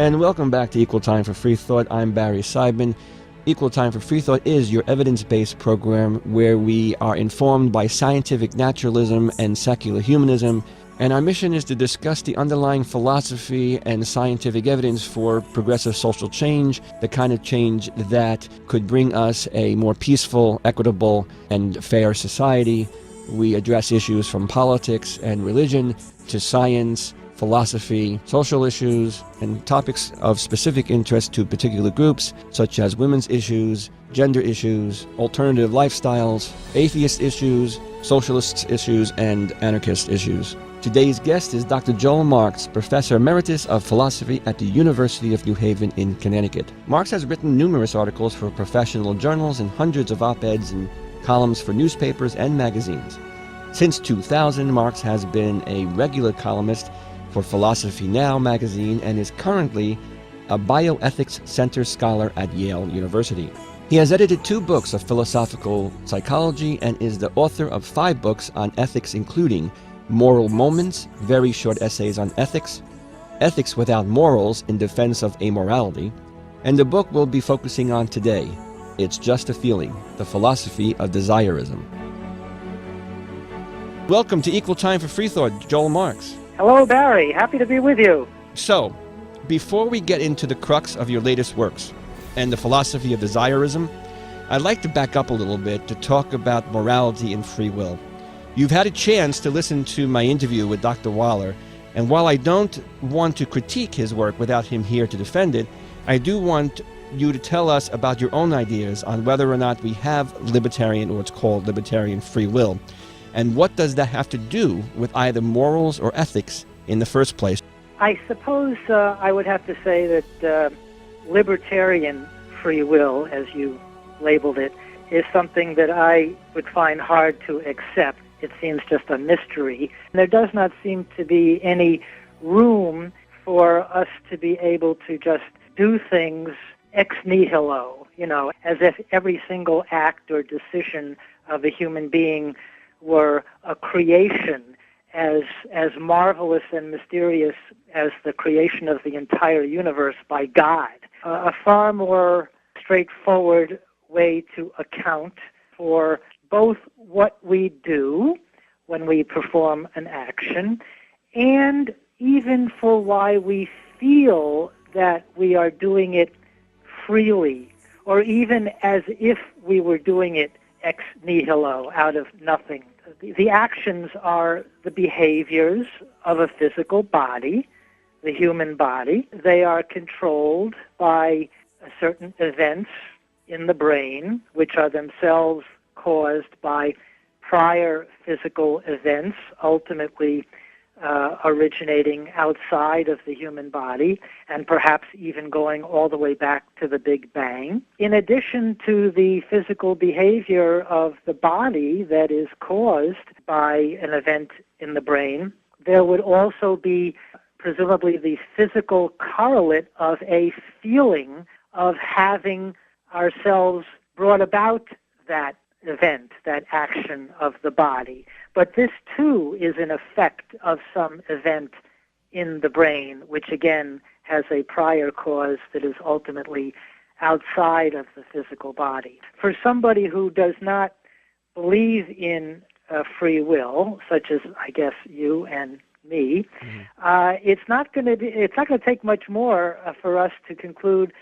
And welcome back to Equal Time for Freethought. I'm Barry Seidman. Equal Time for Freethought is your evidence-based program where we are informed by scientific naturalism and secular humanism, and our mission is to discuss the underlying philosophy and scientific evidence for progressive social change, the kind of change that could bring us a more peaceful, equitable, and fair society. We address issues from politics and religion to science, philosophy, social issues, and topics of specific interest to particular groups, such as women's issues, gender issues, alternative lifestyles, atheist issues, socialist issues, and anarchist issues. Today's guest is Dr. Joel Marks, Professor Emeritus of Philosophy at the University of New Haven in Connecticut. Marks has written numerous articles for professional journals and hundreds of op-eds and columns for newspapers and magazines. Since 2000, Marks has been a regular columnist for Philosophy Now magazine and is currently a bioethics center scholar at Yale University. He has edited 2 books of philosophical psychology and is the author of 5 books on ethics, including Moral Moments, very short essays on ethics, Ethics Without Morals in Defense of Amorality, and the book we'll be focusing on today, It's Just a Feeling, the Philosophy of Desirism. Welcome to Equal Time for Freethought, Joel Marks. Hello, Barry. Happy to be with you. So, before we get into the crux of your latest works and the philosophy of desirism, I'd like to back up a little bit to talk about morality and free will. You've had a chance to listen to my interview with Dr. Waller, and while I don't want to critique his work without him here to defend it, I do want you to tell us about your own ideas on whether or not we have libertarian, or what's called libertarian free will. And what does that have to do with either morals or ethics in the first place? I suppose I would have to say that libertarian free will, as you labeled it, is something that I would find hard to accept. It seems just a mystery. There does not seem to be any room for us to be able to just do things ex nihilo, as if every single act or decision of a human being were a creation as marvelous and mysterious as the creation of the entire universe by God. A far more straightforward way to account for both what we do when we perform an action and even for why we feel that we are doing it freely, or even as if we were doing it ex nihilo, out of nothing. The actions are the behaviors of a physical body, the human body. They are controlled by certain events in the brain, which are themselves caused by prior physical events, ultimately originating outside of the human body, and perhaps even going all the way back to the Big Bang. In addition to the physical behavior of the body that is caused by an event in the brain, there would also be presumably the physical correlate of a feeling of having ourselves brought about that event, that action of the body. But this, too, is an effect of some event in the brain, which, again, has a prior cause that is ultimately outside of the physical body. For somebody who does not believe in free will, such as, I guess, you and me, it's not going to take much more for us to conclude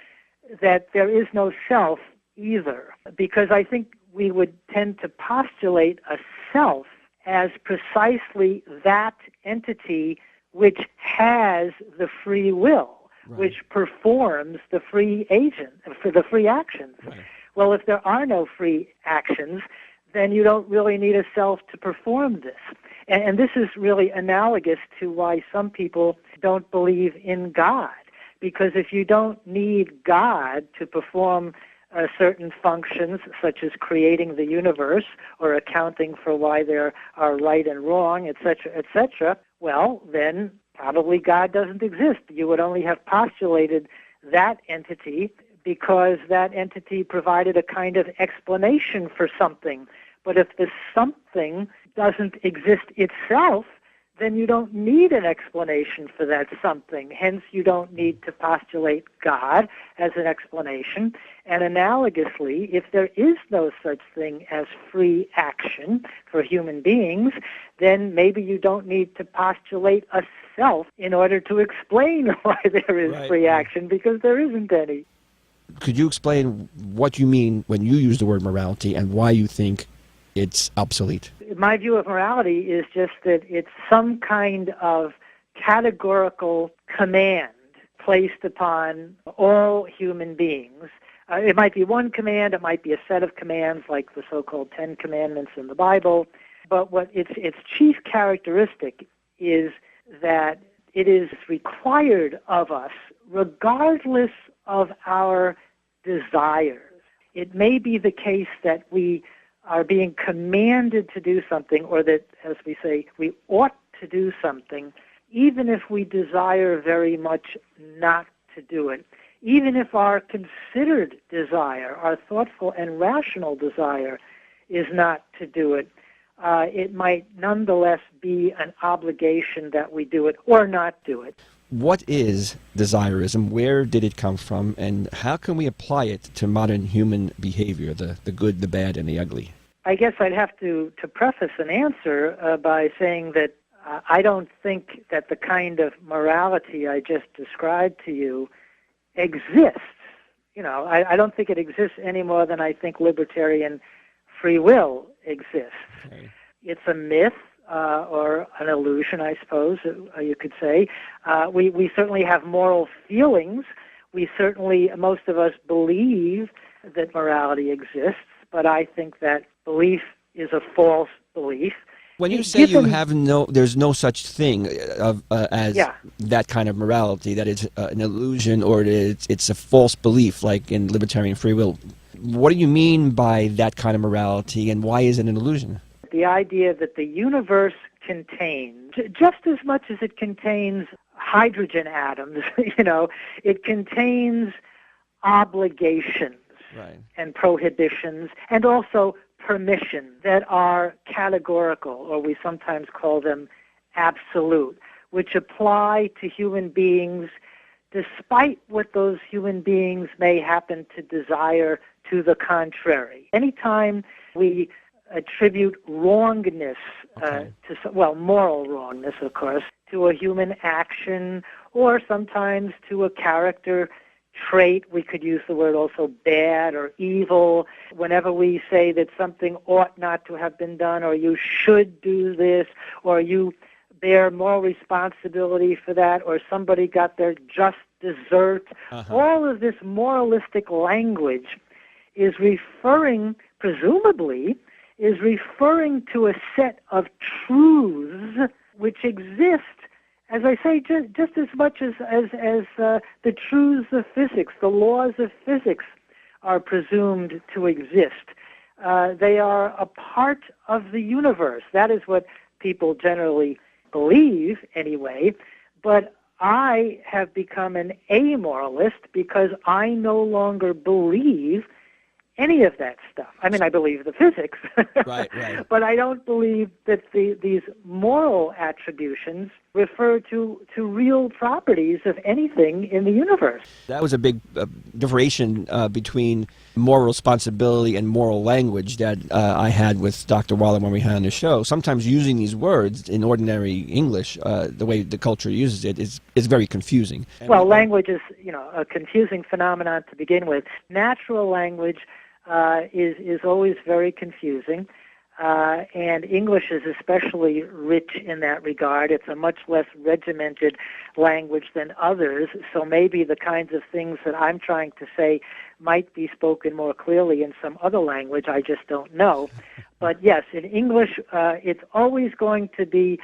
that there is no self either, because I think we would tend to postulate a self as precisely that entity which has the free will, right, which performs the free agent, for the free actions. Right. Well, if there are no free actions, then you don't really need a self to perform this. And this is really analogous to why some people don't believe in God, because if you don't need God to perform certain functions, such as creating the universe or accounting for why there are right and wrong, etc., well, then probably God doesn't exist. You would only have postulated that entity because that entity provided a kind of explanation for something. But if the something doesn't exist itself, then you don't need an explanation for that something. Hence, you don't need to postulate God as an explanation. And analogously, if there is no such thing as free action for human beings, then maybe you don't need to postulate a self in order to explain why there is free action, because there isn't any. Could you explain what you mean when you use the word morality and why you think it's obsolete? My view of morality is just that it's some kind of categorical command placed upon all human beings. It might be one command, it might be a set of commands like the so-called Ten Commandments in the Bible, but what its chief characteristic is that it is required of us regardless of our desires. It may be the case that we are being commanded to do something, or that, as we say, we ought to do something, even if we desire very much not to do it. Even if our considered desire, our thoughtful and rational desire, is not to do it, it might nonetheless be an obligation that we do it or not do it. What is desirism? Where did it come from? And how can we apply it to modern human behavior, the good, the bad, and the ugly? I guess I'd have to preface an answer by saying that I don't think that the kind of morality I just described to you exists. I don't think it exists any more than I think libertarian free will exists. Okay. It's a myth or an illusion, I suppose you could say. We certainly have moral feelings. Most of us believe that morality exists, but I think that belief is a false belief. When you say there's no such thing as that kind of morality, that it's an illusion or it's a false belief, like in libertarian free will, what do you mean by that kind of morality, and why is it an illusion? The idea that the universe contains, just as much as it contains hydrogen atoms, it contains obligations and prohibitions, and also permissions that are categorical, or we sometimes call them absolute, which apply to human beings despite what those human beings may happen to desire to the contrary. Anytime we attribute wrongness, moral wrongness, of course, to a human action, or sometimes to a character trait, we could use the word also bad or evil. Whenever we say that something ought not to have been done, or you should do this, or you bear moral responsibility for that, or somebody got their just desert, all of this moralistic language is presumably referring to a set of truths which exist, as I say, just as much as the truths of physics, the laws of physics are presumed to exist. They are a part of the universe. That is what people generally believe, anyway. But I have become an amoralist because I no longer believe any of that stuff. I mean, I believe the physics, right. But I don't believe that these moral attributions refer to real properties of anything in the universe. That was a big differentiation between moral responsibility and moral language that I had with Dr. Waller when we had on the show. Sometimes using these words in ordinary English, the way the culture uses it, is very confusing. Well, language is, a confusing phenomenon to begin with. Natural language is always very confusing, and English is especially rich in that regard. It's a much less regimented language than others, so maybe the kinds of things that I'm trying to say might be spoken more clearly in some other language. I just don't know. But yes, in English, it's always going to be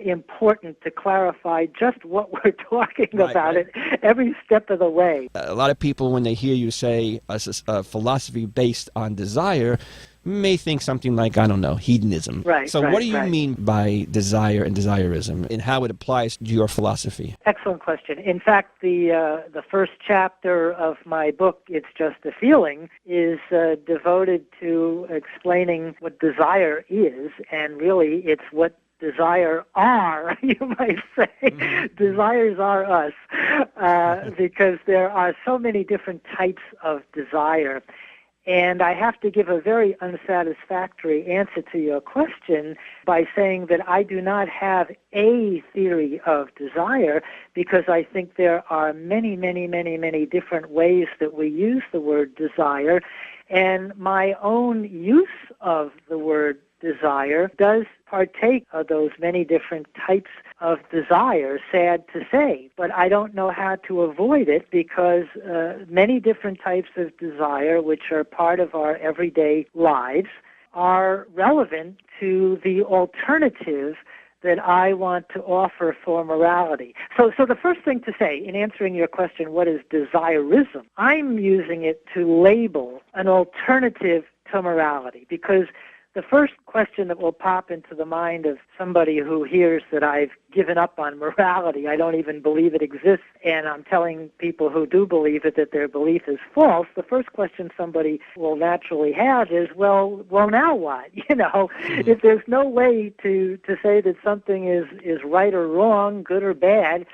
important to clarify just what we're talking about it every step of the way. A lot of people, when they hear you say a philosophy based on desire, may think something like, I don't know, hedonism. What do you mean by desire and desirism, and how it applies to your philosophy? Excellent question. In fact, the first chapter of my book, It's Just a Feeling, is devoted to explaining what desire is, and really it's what desire are, you might say. Desires are us, because there are so many different types of desire. And I have to give a very unsatisfactory answer to your question by saying that I do not have a theory of desire, because I think there are many, many, many, many different ways that we use the word desire. And my own use of the word desire does partake of those many different types of desire, sad to say. But I don't know how to avoid it, because many different types of desire, which are part of our everyday lives, are relevant to the alternative that I want to offer for morality. So the first thing to say in answering your question, what is desirism? I'm using it to label an alternative to morality, because the first question that will pop into the mind of somebody who hears that I've given up on morality, I don't even believe it exists, and I'm telling people who do believe it that their belief is false, the first question somebody will naturally have is, well now what? If there's no way to say that something is right or wrong, good or bad,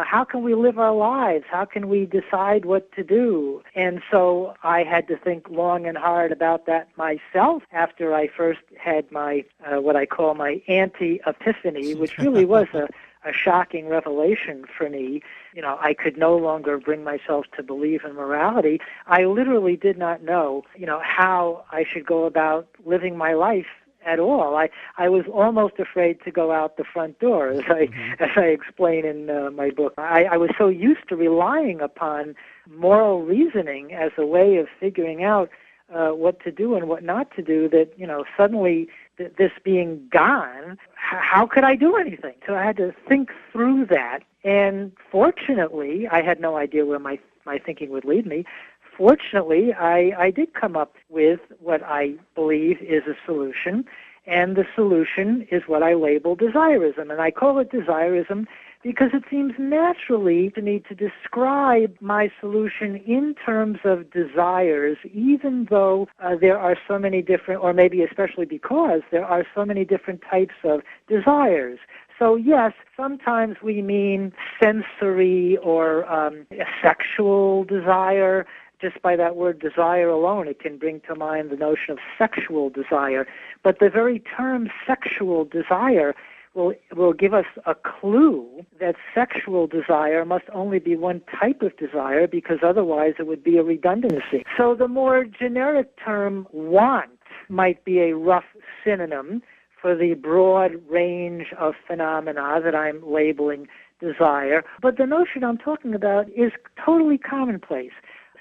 how can we live our lives? How can we decide what to do? And so I had to think long and hard about that myself after I first had my, what I call my anti-epiphany, which really was a shocking revelation for me. I could no longer bring myself to believe in morality. I literally did not know, how I should go about living my life at all. I was almost afraid to go out the front door, as I explain in my book. I was so used to relying upon moral reasoning as a way of figuring out what to do and what not to do that, suddenly this being gone, how could I do anything? So I had to think through that. And fortunately, I had no idea where my thinking would lead me. Fortunately, I did come up with what I believe is a solution, and the solution is what I label desirism. And I call it desirism because it seems naturally to me to describe my solution in terms of desires, even though there are so many different, or maybe especially because there are so many different types of desires. So yes, sometimes we mean sensory or sexual desire. Just by that word desire alone, it can bring to mind the notion of sexual desire. But the very term sexual desire will give us a clue that sexual desire must only be one type of desire, because otherwise it would be a redundancy. So the more generic term want might be a rough synonym for the broad range of phenomena that I'm labeling desire. But the notion I'm talking about is totally commonplace.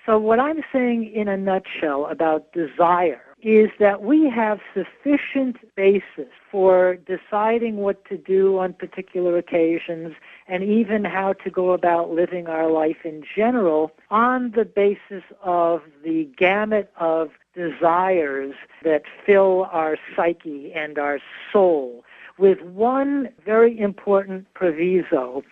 So what I'm saying in a nutshell about desire is that we have sufficient basis for deciding what to do on particular occasions and even how to go about living our life in general on the basis of the gamut of desires that fill our psyche and our soul, with one very important proviso.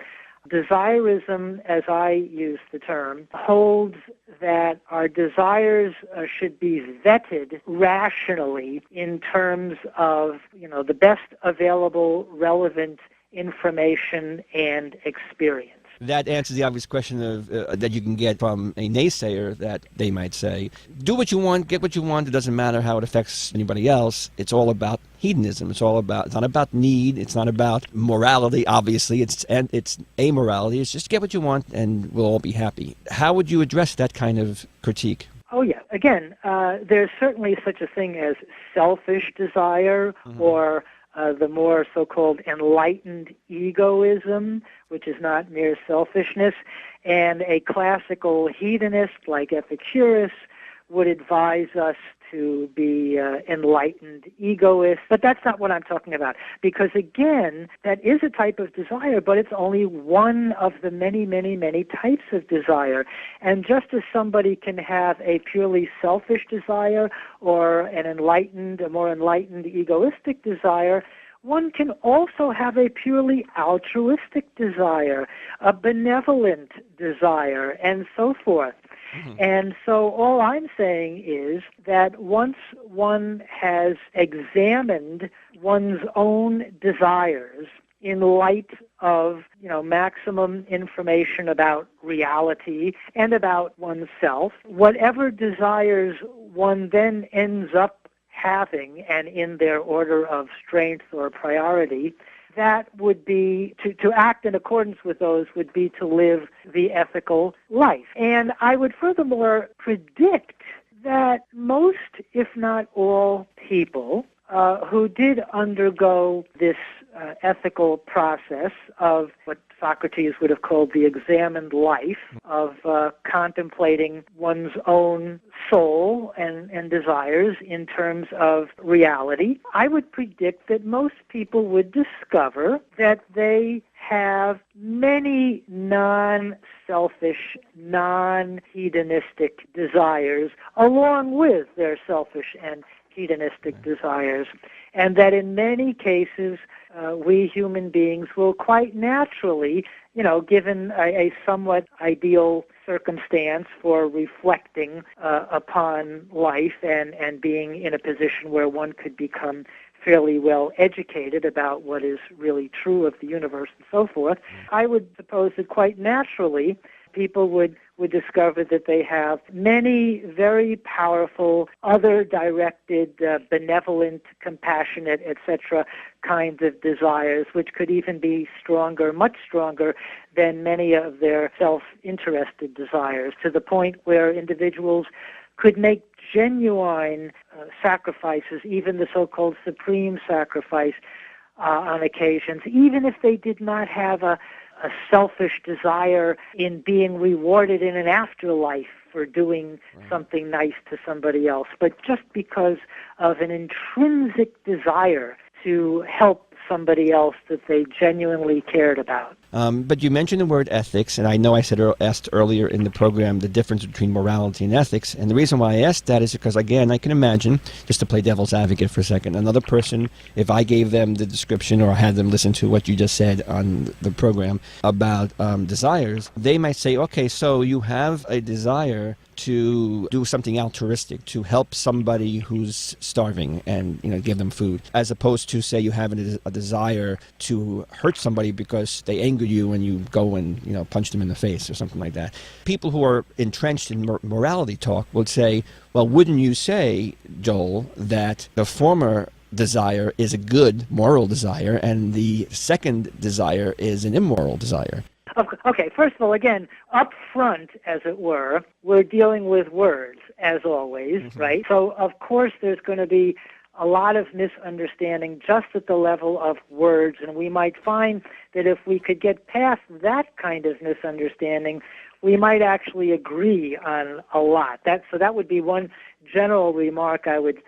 Desirism, as I use the term, holds that our desires should be vetted rationally in terms of, the best available relevant information and experience. That answers the obvious question of that you can get from a naysayer, that they might say, do what you want, get what you want, it doesn't matter how it affects anybody else. It's all about hedonism. It's not about need. It's not about morality, obviously. It's amorality. It's just get what you want and we'll all be happy. How would you address that kind of critique? Oh, yeah. Again, there's certainly such a thing as selfish desire, or the more so-called enlightened egoism, which is not mere selfishness. And a classical hedonist like Epicurus would advise us to be enlightened egoists. But that's not what I'm talking about, because, again, that is a type of desire, but it's only one of the many, many, many types of desire. And just as somebody can have a purely selfish desire or a more enlightened egoistic desire, one can also have a purely altruistic desire, a benevolent desire, and so forth. And so all I'm saying is that once one has examined one's own desires in light of, maximum information about reality and about oneself, whatever desires one then ends up having and in their order of strength or priority, that would be, to act in accordance with those would be to live the ethical life. And I would furthermore predict that most, if not all, people who did undergo this ethical process of what Socrates would have called the examined life, of contemplating one's own soul and desires in terms of reality, I would predict that most people would discover that they have many non-selfish, non-hedonistic desires along with their selfish and hedonistic desires, and that in many cases we human beings will quite naturally, given a somewhat ideal circumstance for reflecting upon life and being in a position where one could become fairly well educated about what is really true of the universe and so forth, I would suppose that quite naturally people would discover that they have many very powerful, other-directed, benevolent, compassionate, etc. kinds of desires, which could even be stronger, much stronger than many of their self-interested desires, to the point where individuals could make genuine sacrifices, even the so-called supreme sacrifice on occasions, even if they did not have a selfish desire in being rewarded in an afterlife for doing something nice to somebody else, but just because of an intrinsic desire to help somebody else that they genuinely cared about. But you mentioned the word ethics, and I know I asked earlier in the program the difference between morality and ethics, and the reason why I asked that is because, again, I can imagine, just to play devil's advocate for a second, another person, if I gave them the description or had them listen to what you just said on the program about desires, they might say, okay, so you have a desire to do something altruistic, to help somebody who's starving and give them food, as opposed to, say, you have a desire to hurt somebody because they angered you and you go and punch them in the face or something like that. People who are entrenched in morality talk would say, well, wouldn't you say, Joel, that the former desire is a good moral desire and the second desire is an immoral desire? Okay, first of all, again, up front, as it were, we're dealing with words, as always, right? So, of course, there's going to be a lot of misunderstanding just at the level of words, and we might find that if we could get past that kind of misunderstanding, we might actually agree on a lot. So that would be one general remark I would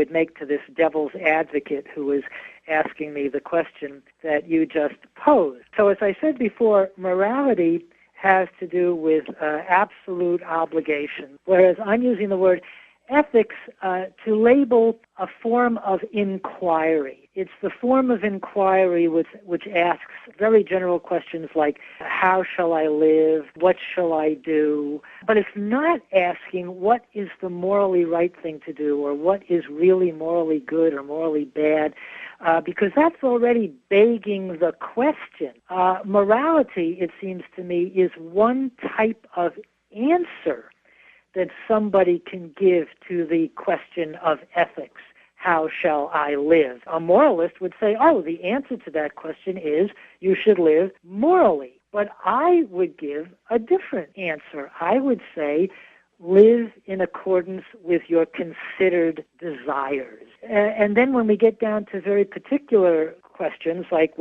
make to this devil's advocate who is asking me the question that you just posed. So as I said before, morality has to do with absolute obligation, whereas I'm using the word ethics to label a form of inquiry. It's the form of inquiry which asks very general questions like, how shall I live? What shall I do? But it's not asking what is the morally right thing to do or what is really morally good or morally bad, because that's already begging the question. Morality, it seems to me, is one type of answer that somebody can give to the question of ethics. How shall I live? A moralist would say, the answer to that question is you should live morally. But I would give a different answer. I would say live in accordance with your considered desires. And then when we get down to very particular questions like,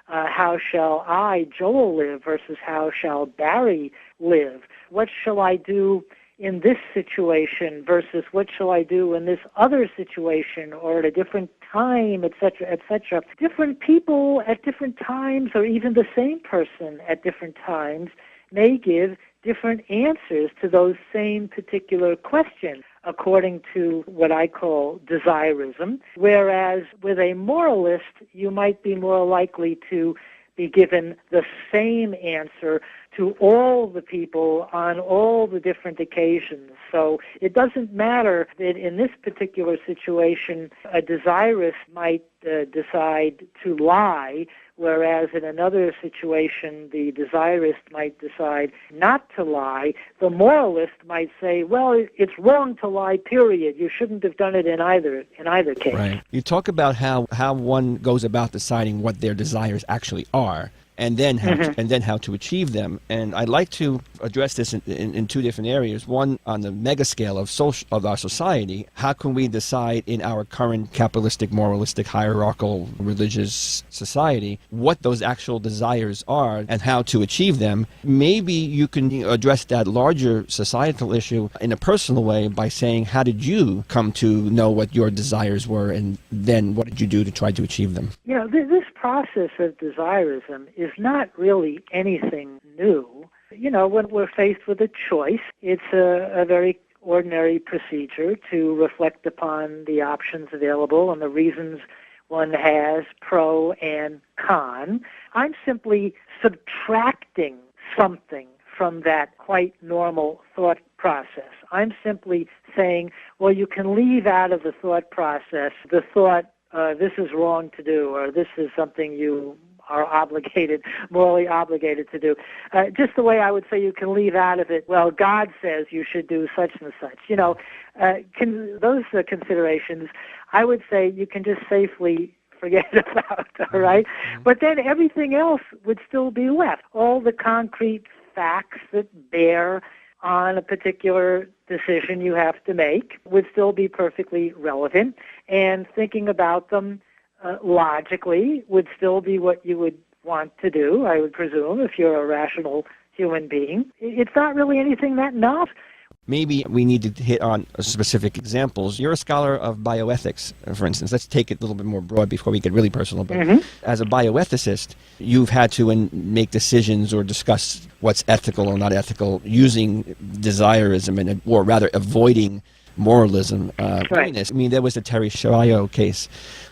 how shall I, Joel, live versus how shall Barry live? What shall I do in this situation versus what shall I do in this other situation or at a different time, etc., etc. Different people at different times, or even the same person at different times, may give different answers to those same particular questions. according to what I call desirism, whereas with a moralist, you might be more likely to be given the same answer to all the people on all the different occasions. So it doesn't matter that in this particular situation, a desirist might decide to lie, whereas in another situation, the desirist might decide not to lie. The moralist might say, well, it's wrong to lie, period. You shouldn't have done it in either case. Right. You talk about how one goes about deciding what their desires actually are, and then how to achieve them. And I'd like to address this in two different areas. One, on the mega scale of our society, how can we decide in our current capitalistic, moralistic, hierarchical, religious society what those actual desires are and how to achieve them? Maybe you can address that larger societal issue in a personal way by saying, how did you come to know what your desires were, and then what did you do to try to achieve them? You know, this process of desirism is not really anything new. You know, when we're faced with a choice, it's a very ordinary procedure to reflect upon the options available and the reasons one has, pro and con. I'm simply subtracting something from that quite normal thought process. I'm simply saying, well, you can leave out of the thought process the thought, this is wrong to do, or this is something you are morally obligated to do. Just the way I would say you can leave out of it, well, God says you should do such and such. You know, those considerations, I would say you can just safely forget about, all right? Mm-hmm. But then everything else would still be left. All the concrete facts that bear on a particular decision you have to make would still be perfectly relevant, and thinking about them logically would still be what you would want to do, I would presume, if you're a rational human being. It's not really anything that novel. Maybe we need to hit on specific examples. You're a scholar of bioethics, for instance. Let's take it a little bit more broad before we get really personal. But as a bioethicist, you've had to make decisions or discuss what's ethical or not ethical using desirism, or rather avoiding moralism. Right. I mean, there was the Terry Schiavo case,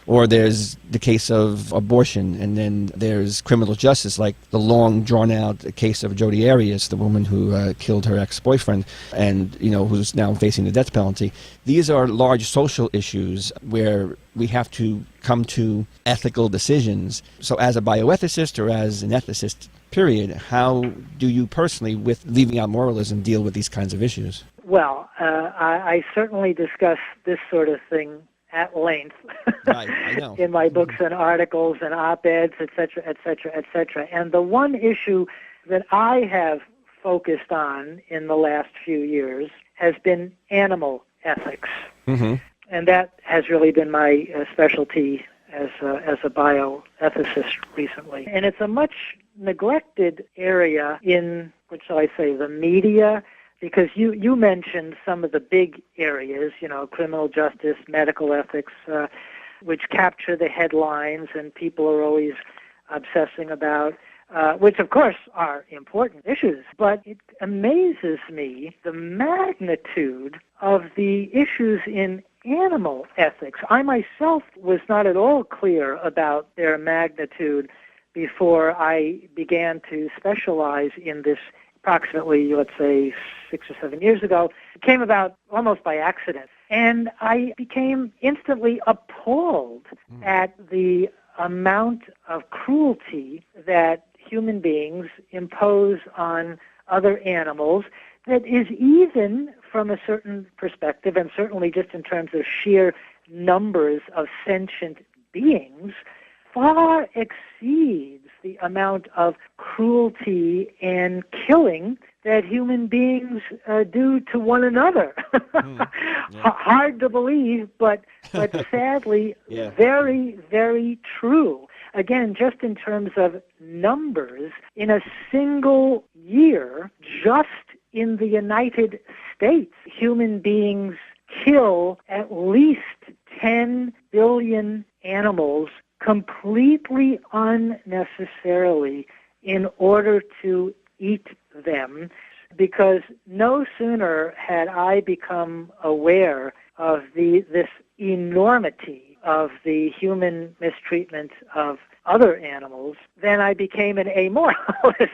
or there's the case of abortion, and then there's criminal justice, like the long, drawn-out case of Jodi Arias, the woman who killed her ex-boyfriend, and who's now facing the death penalty. These are large social issues where we have to come to ethical decisions. So, as a bioethicist or as an ethicist, period, how do you personally, with leaving out moralism, deal with these kinds of issues? Well, I certainly discuss this sort of thing at length right, I know. in my books and articles and op-eds, et cetera, et cetera, et cetera. And the one issue that I have focused on in the last few years has been animal ethics. Mm-hmm. And that has really been my specialty as a bioethicist recently. And it's a much neglected area in, what shall I say, the media, because you mentioned some of the big areas, criminal justice, medical ethics, which capture the headlines and people are always obsessing about, which of course are important issues. But it amazes me the magnitude of the issues in animal ethics. I myself was not at all clear about their magnitude before I began to specialize in this approximately, let's say, 6 or 7 years ago. It came about almost by accident. And I became instantly appalled at the amount of cruelty that human beings impose on other animals that is, even from a certain perspective, and certainly just in terms of sheer numbers of sentient beings, far exceeds the amount of cruelty and killing that human beings do to one another. Yeah. Hard to believe, but sadly, yeah. Very, very true. Again, just in terms of numbers, in a single year, just in the United States, human beings kill at least 10 billion animals completely unnecessarily in order to eat them. because no sooner had I become aware of this enormity of the human mistreatment of other animals than I became an amoralist.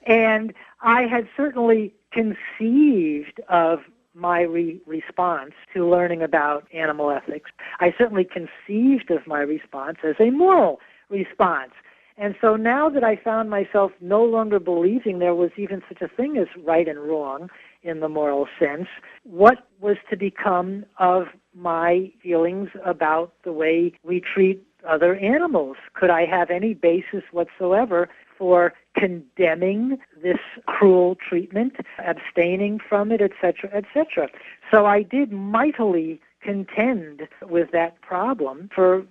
And I had certainly conceived of my response to learning about animal ethics. I certainly conceived of my response as a moral response. And so now that I found myself no longer believing there was even such a thing as right and wrong in the moral sense, what was to become of my feelings about the way we treat other animals? Could I have any basis whatsoever for condemning this cruel treatment, abstaining from it, etc., etc.? So I did mightily contend with that problem for,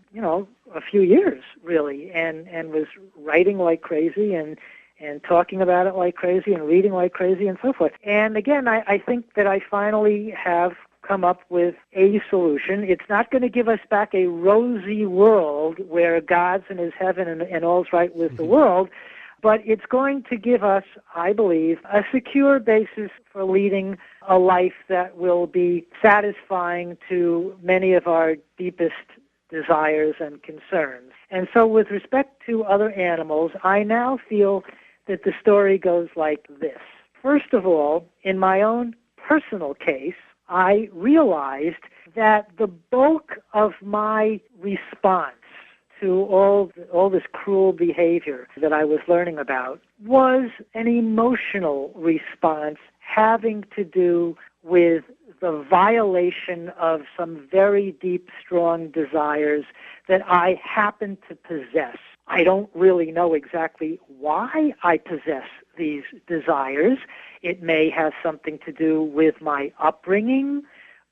a few years, really, and was writing like crazy and talking about it like crazy and reading like crazy and so forth. And again, I think that I finally have come up with a solution. It's not going to give us back a rosy world where God's in his heaven and all's right with the world, but it's going to give us, I believe, a secure basis for leading a life that will be satisfying to many of our deepest desires and concerns. And so with respect to other animals, I now feel that the story goes like this. First of all, in my own personal case, I realized that the bulk of my response to all this cruel behavior that I was learning about was an emotional response having to do with the violation of some very deep, strong desires that I happen to possess. I don't really know exactly why I possess these desires. It may have something to do with my upbringing,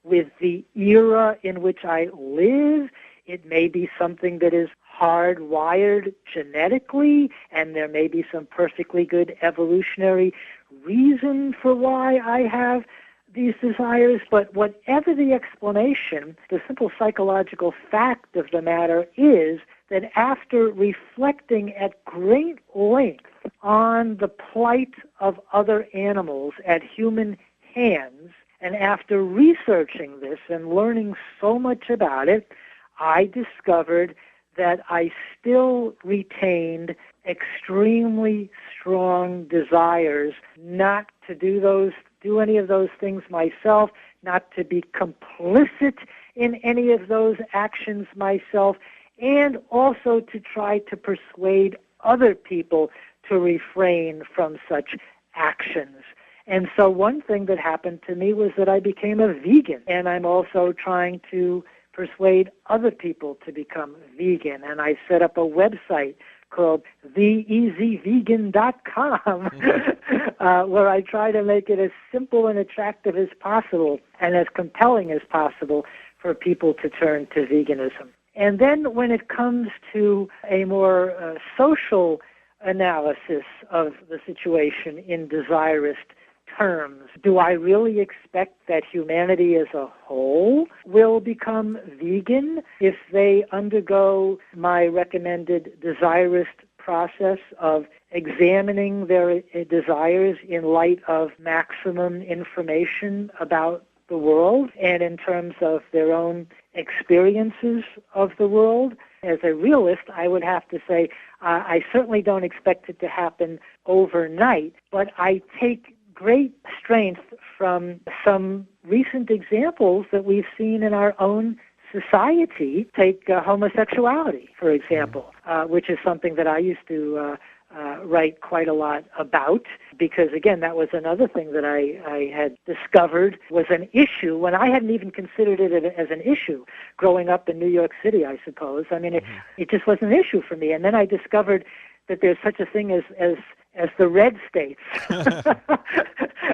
with the era in which I live. It may be something that is hardwired genetically, and there may be some perfectly good evolutionary reason for why I have these desires. But whatever the explanation, the simple psychological fact of the matter is that after reflecting at great length on the plight of other animals at human hands, and after researching this and learning so much about it, I discovered that I still retained extremely strong desires not to do any of those things myself, not to be complicit in any of those actions myself, and also to try to persuade other people to refrain from such actions. And so one thing that happened to me was that I became a vegan, and I'm also trying to persuade other people to become vegan. And I set up a website called theeasyvegan.com where I try to make it as simple and attractive as possible and as compelling as possible for people to turn to veganism. And then when it comes to a more social analysis of the situation in desirist terms, do I really expect that humanity as a whole will become vegan if they undergo my recommended desirist process of examining their desires in light of maximum information about the world and in terms of their own experiences of the world? As a realist, I would have to say I certainly don't expect it to happen overnight, but I take great strength from some recent examples that we've seen in our own society. Take homosexuality, for example, which is something that I used to write quite a lot about, because, again, that was another thing that I had discovered was an issue when I hadn't even considered it as an issue growing up in New York City, I suppose. I mean, it just wasn't an issue for me. And then I discovered that there's such a thing as the red states.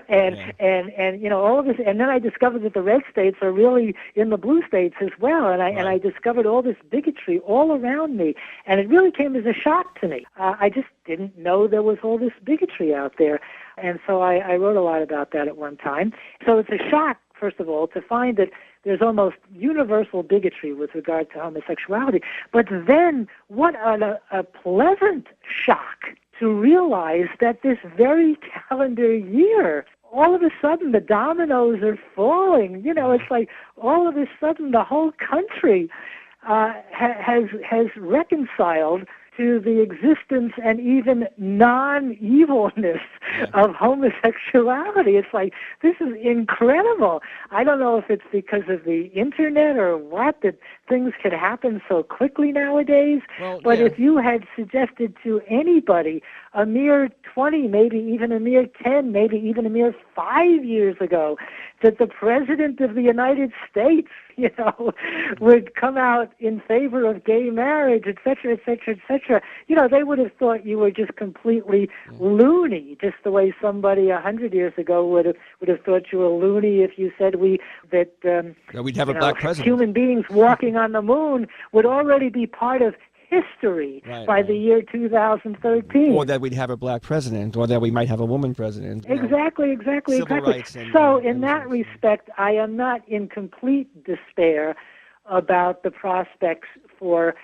and all of this, and then I discovered that the red states are really in the blue states as well, and I discovered all this bigotry all around me, and it really came as a shock to me. I just didn't know there was all this bigotry out there, and so I wrote a lot about that at one time. So it's a shock, first of all, to find that there's almost universal bigotry with regard to homosexuality, but then what a pleasant shock to realize that this very calendar year, all of a sudden the dominoes are falling. It's like all of a sudden the whole country has reconciled to the existence and even non-evilness of homosexuality. It's like, this is incredible. I don't know if it's because of the internet or what, that things can happen so quickly nowadays. But if you had suggested to anybody a mere 20, maybe even a mere 10, maybe even a mere 5 years ago, that the President of the United States, would come out in favor of gay marriage, et cetera, et cetera, et cetera, they would have thought you were just completely loony, just the way somebody 100 years ago would have thought you were loony if you said we'd have a black president. Human beings walking on the moon would already be part of history by the year 2013. Or that we'd have a black president, or that we might have a woman president. Exactly. Civil rights So in that respect, I am not in complete despair about the prospects for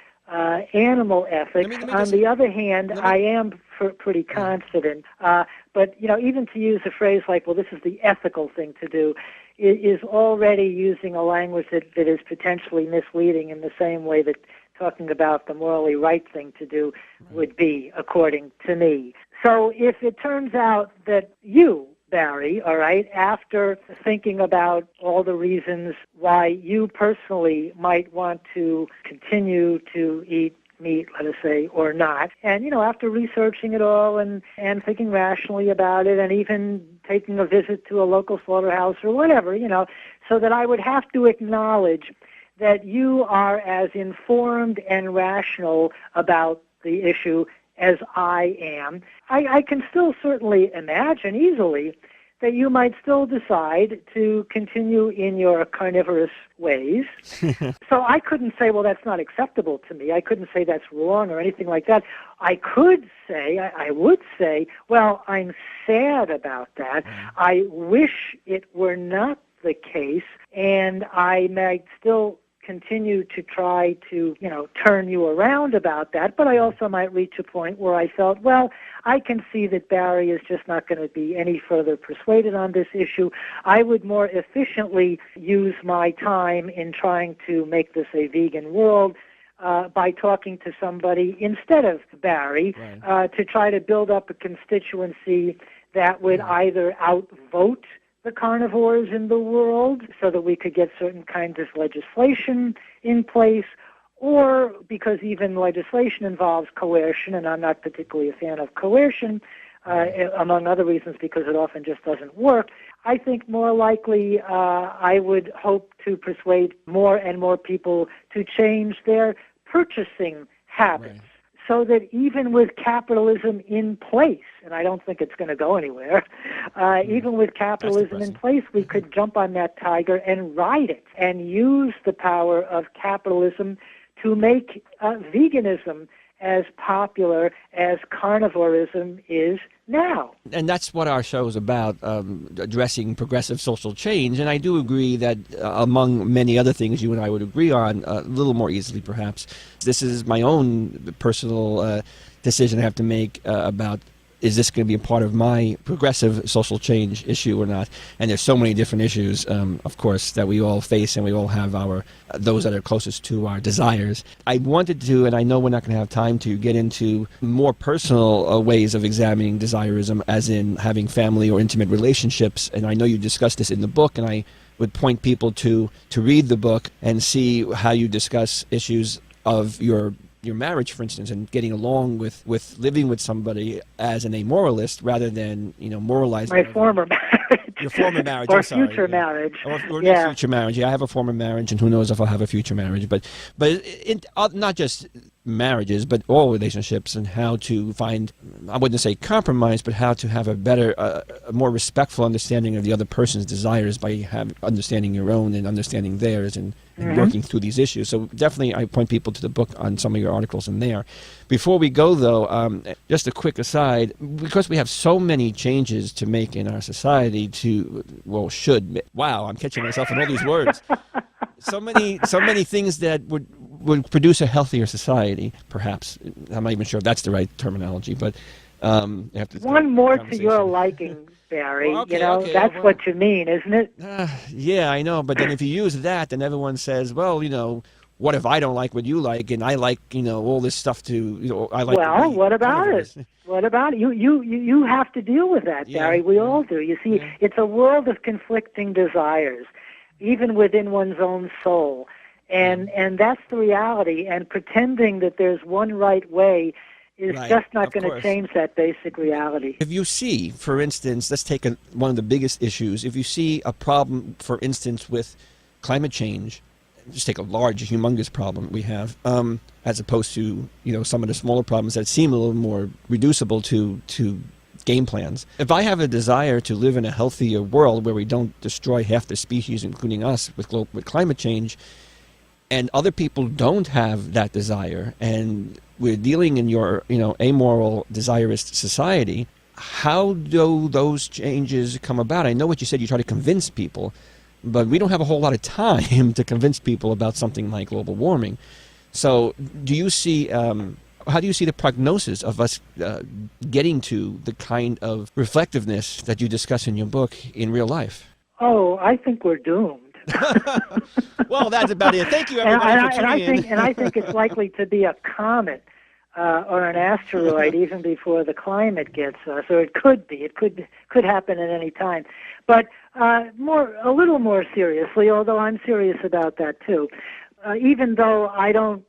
animal ethics. On the other hand, I am pretty confident. But, even to use a phrase like, well, this is the ethical thing to do, is already using a language that is potentially misleading in the same way that talking about the morally right thing to do would be, according to me. So if it turns out that you, Barry, all right, after thinking about all the reasons why you personally might want to continue to eat meat, let us say, or not, and, after researching it all and thinking rationally about it and even taking a visit to a local slaughterhouse or whatever, so that I would have to acknowledge that you are as informed and rational about the issue as I am, I can still certainly imagine easily that you might still decide to continue in your carnivorous ways. So I couldn't say, well, that's not acceptable to me. I couldn't say that's wrong or anything like that. I would say, well, I'm sad about that. I wish it were not the case, and I might still continue to try to, turn you around about that, but I also might reach a point where I felt, well, I can see that Barry is just not going to be any further persuaded on this issue. I would more efficiently use my time in trying to make this a vegan world by talking to somebody instead of Barry, to try to build up a constituency that would either outvote the carnivores in the world so that we could get certain kinds of legislation in place, or because even legislation involves coercion, and I'm not particularly a fan of coercion, among other reasons because it often just doesn't work. I think more likely I would hope to persuade more and more people to change their purchasing habits, so that even with capitalism in place, and I don't think it's going to go anywhere, even with capitalism in place, we could jump on that tiger and ride it and use the power of capitalism to make veganism as popular as carnivorism is now. And that's what our show is about, addressing progressive social change. And I do agree that among many other things you and I would agree on, a little more easily perhaps, this is my own personal decision I have to make about, is this going to be a part of my progressive social change issue or not? And there's so many different issues, of course, that we all face, and we all have those that are closest to our desires. I wanted to, and I know we're not going to have time to, get into more personal ways of examining desirism, as in having family or intimate relationships. And I know you discussed this in the book, and I would point people to read the book and see how you discuss issues of your marriage, for instance, and getting along with living with somebody as an amoralist rather than, moralizing. My former marriage. Your former marriage. Or future marriage. Or future marriage. Yeah, I have a former marriage, and who knows if I'll have a future marriage. But not just marriages, but all relationships, and how to find, I wouldn't say compromise, but how to have a better, a more respectful understanding of the other person's desires by understanding your own and understanding theirs, and working through these issues. So definitely I point people to the book on some of your articles in there. Before we go, though, just a quick aside, because we have so many changes to make in our society wow, I'm catching myself in all these words. So many things that would produce a healthier society, perhaps. I'm not even sure if that's the right terminology, but After One more to your conversation. liking, Barry. Well, You okay, know, okay. that's Well, what you mean, isn't it? yeah, I know. But then if you use that, then everyone says, well, what if I don't like what you like, and I like, all this stuff too. I like the Well, way what about it? carnivores. What about it? You have to deal with that, Yeah, Barry. We yeah, all do. You see, yeah. it's a world of conflicting desires, even within one's own soul. Yeah. And that's the reality. And pretending that there's one right way is Right, just not of going to course. change that basic reality. If you see, for instance, let's take one of the biggest issues. If you see a problem, for instance, with climate change, just take a large, humongous problem we have, as opposed to some of the smaller problems that seem a little more reducible to game plans. If I have a desire to live in a healthier world where we don't destroy half the species, including us, with climate change, and other people don't have that desire, and we're dealing in your amoral desirist society, how do those changes come about? I know what you said, you try to convince people, but we don't have a whole lot of time to convince people about something like global warming. So do you see how do you see the prognosis of us getting to the kind of reflectiveness that you discuss in your book in real life? Oh, I think we're doomed. Well, that's about it. Thank you, and, everybody, for I tuning think in. it's likely to be a comet or an asteroid even before the climate gets us, or it could be. It could happen at any time. But a little more seriously, although I'm serious about that too. Even though I don't,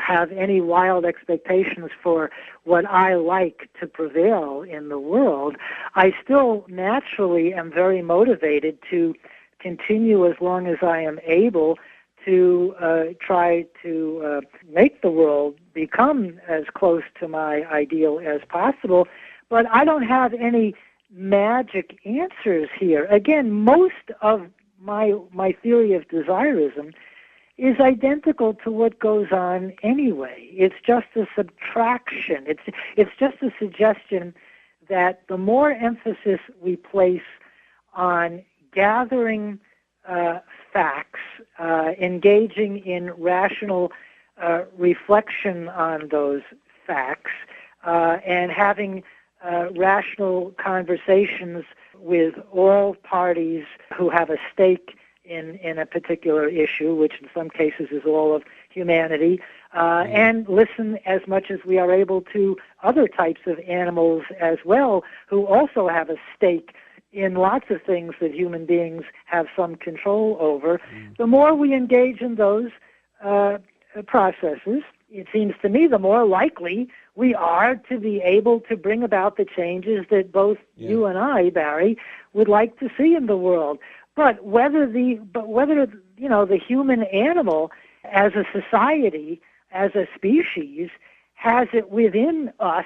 have any wild expectations for what I like to prevail in the world, I still naturally am very motivated to continue as long as I am able to try to make the world become as close to my ideal as possible. But I don't have any magic answers here. Again, most of my theory of desirism is identical to what goes on anyway. It's just a subtraction. It's just a suggestion that the more emphasis we place on gathering facts, engaging in rational reflection on those facts, and having rational conversations with all parties who have a stake in a particular issue, which in some cases is all of humanity, and listen as much as we are able to other types of animals as well, who also have a stake in lots of things that human beings have some control over. The more we engage in those processes, it seems to me, the more likely we are to be able to bring about the changes that both you and I, Barry, would like to see in the world. But whether the human animal as a society, as a species, has it within us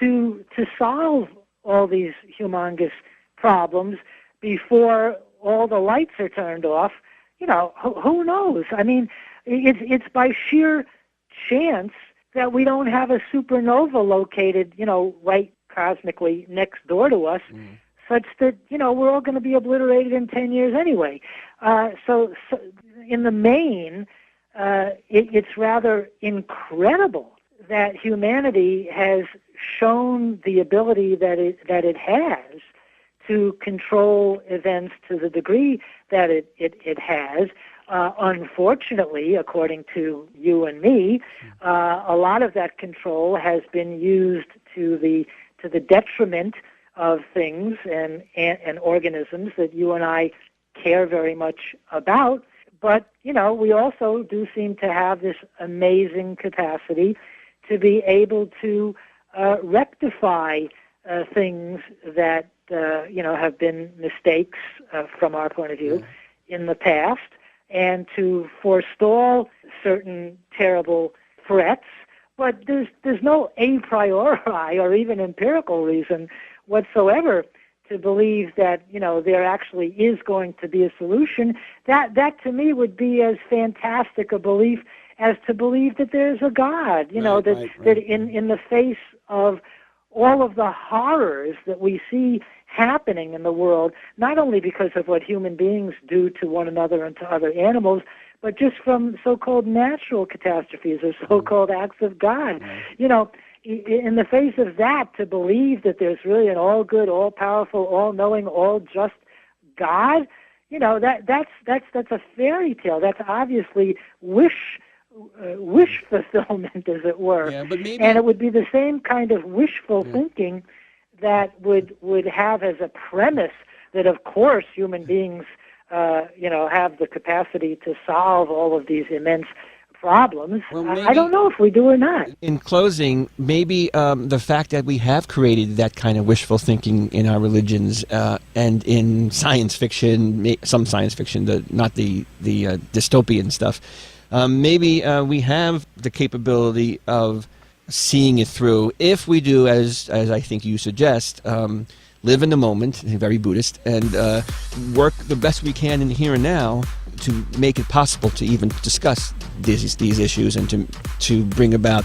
to solve all these humongous problems before all the lights are turned off, who knows? I mean, it's by sheer chance that we don't have a supernova located, right cosmically next door to us, such that, we're all going to be obliterated in 10 years anyway. So in the main, it's rather incredible that humanity has shown the ability that it has to control events to the degree that it has. Unfortunately, according to you and me, a lot of that control has been used to the detriment of things and organisms that you and I care very much about. But, we also do seem to have this amazing capacity to be able to rectify things that, have been mistakes from our point of view in the past, and to forestall certain terrible threats. But there's no a priori or even empirical reason whatsoever to believe that, there actually is going to be a solution. That to me would be as fantastic a belief as to believe that there's a God, that in the face of all of the horrors that we see happening in the world, not only because of what human beings do to one another and to other animals, but just from so-called natural catastrophes or so-called acts of God. in the face of that, to believe that there's really an all-good, all-powerful, all-knowing, all-just God, that's a fairy tale. That's obviously wish fulfillment, as it were. Yeah, but maybe, and it would be the same kind of wishful thinking that would have as a premise that, of course, human beings, have the capacity to solve all of these immense problems. Well, I don't know if we do or not. In closing, maybe the fact that we have created that kind of wishful thinking in our religions and in science fiction, some science fiction, not the dystopian stuff, maybe we have the capability of seeing it through if we do, as I think you suggest, live in the moment, very Buddhist, and work the best we can in the here and now to make it possible to even discuss these issues and to bring about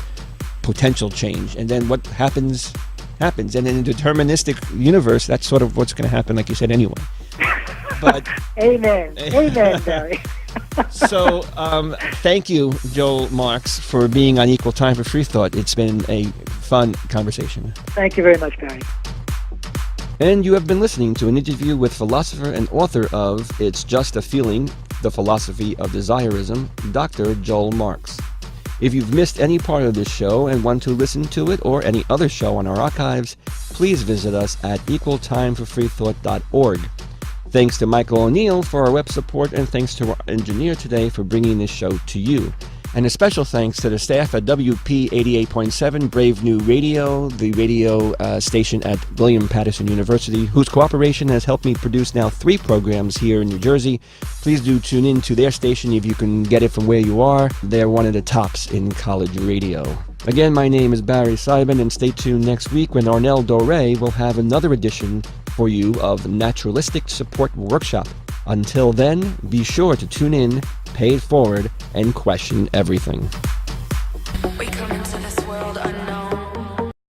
potential change. And then what happens. And in a deterministic universe, that's sort of what's going to happen, like you said, anyway. But Amen, Barry. So, thank you, Joel Marks, for being on Equal Time for Freethought. It's been a fun conversation. Thank you very much, Barry. And you have been listening to an interview with philosopher and author of It's Just a Feeling, The Philosophy of Desirism, Dr. Joel Marks. If you've missed any part of this show and want to listen to it or any other show on our archives, please visit us at equaltimeforfreethought.org. Thanks to Michael O'Neill for our web support, and thanks to our engineer today for bringing this show to you. And a special thanks to the staff at WP 88.7 Brave New Radio, the radio station at William Patterson University, whose cooperation has helped me produce now 3 programs here in New Jersey. Please do tune in to their station if you can get it from where you are. They're one of the tops in college radio. Again, my name is Barry Seibman, and stay tuned next week when Arnel Doré will have another edition for you of Naturalistic Support Workshop. Until then, be sure to tune in, pay it forward, and question everything.